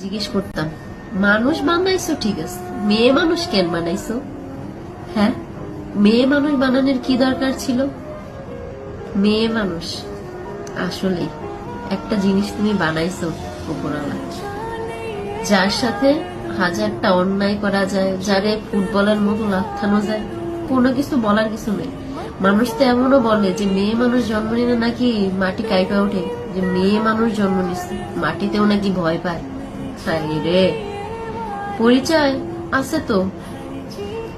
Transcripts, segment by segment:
জিজ্ঞেস করতাম, মানুষ বানাইছো ঠিক আছে, মেয়ে মানুষ কেন বানাইছো? হ্যাঁ, মেয়ে মানুষ বানানোর কি দরকার ছিল? মেয়ে মানুষ আসলে একটা জিনিস তুমি বানাইছো উপরওয়ালা, যার সাথে হাজারটা অন্যায় করা যায়, যারে ফুটবলের মতো লাথানো যায়, কোনো কিছু বলার কিছু নেই। মানুষ তো এমনও বলে যে মেয়ে মানুষ জন্ম নিলে নাকি মাটি কাইপা ওঠে, যে মেয়ে মানুষ জন্ম নিচ্ছে মাটিতেও নাকি ভয় পায়। হায় রে, পরিচয় আছে তো,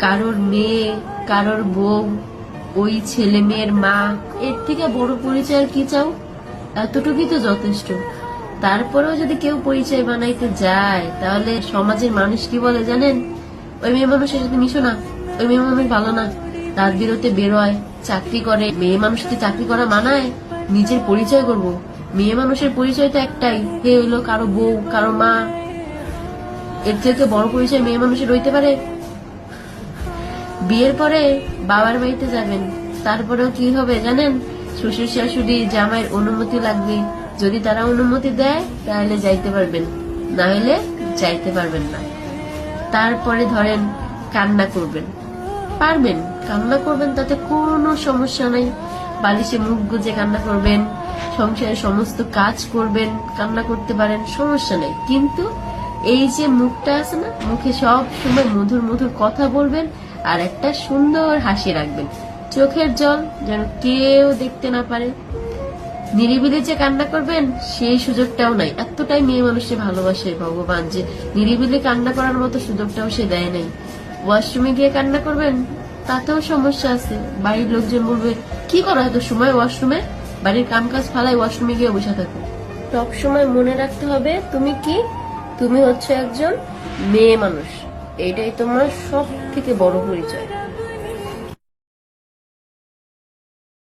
কারোর মেয়ে, কারোর বউ, ওই ছেলে মেয়ের মা, এর থেকে বড় পরিচয় আর কি চাও? এতটুকুই তো যথেষ্ট। তারপরেও যদি কেউ পরিচয় বানাইতে যায়, তাহলে সমাজের মানুষ কি বলে জানেন? ওই মেয়ে মানুষের সাথে মিশো না, ওই মেয়ে মানুষ ভালো না, রাত বিরতে বেরোয়, চাকরি করে। মেয়ে মানুষকে চাকরি করা মানায়? নিজের পরিচয় করব, মেয়ে মানুষের পরিচয় তো একটাই, হে হইলো কারো বউ, কারো মা। এর থেকে বড় পরিচয় মেয়ে মানুষের হইতে পারে? বিয়ের পরে বাবার বাড়িতে যাবেন, তারপরেও কি হবে জানেন? শ্বশুর শাশুড়ি জামাইয়ের অনুমতি লাগবে। যদি তারা অনুমতি দেয় তাহলে যাইতে পারবেন, না হলে যাইতে পারবেন না। তারপরে ধরেন কান্না করবেন, পারবেন কান্না করবেন, তাতে কোনো সমস্যা নাই। বালিশে মুখ গুজে কান্না করবেন, সংসারের সমস্ত কাজ করবেন, কান্না করতে পারেন, সমস্যা নেই। কিন্তু এই যে মুখটা আছে না, মুখে সব সময় মধুর মধুর কথা বলবেন, আর একটা সুন্দর হাসি রাখবেন, চোখের জল যেন কেউ দেখতে না পারে। নিরিবিলি যে কান্না করবেন সেই সুযোগটাও নাই। এতটাই মেয়ে মানুষকে ভালোবাসে ভগবান যে নিরিবিলি কান্না করার মতো সুযোগটাও সে দেয় নাই। ওয়াশরুমে গিয়ে কান্না করবেন, তাতেও সমস্যা আছে। বাড়ির লোকজন বলবে, কি করো এত সময় ওয়াশরুমে? বাড়ির কাম কাজ ফালাই ওয়াশরুমে গিয়ে বসে থাকো। সব সময় মনে রাখতে হবে তুমি কি, তুমি হচ্ছে একজন মেয়ে মানুষ। এটাই তোমার সব থেকে বড় পরিচয়।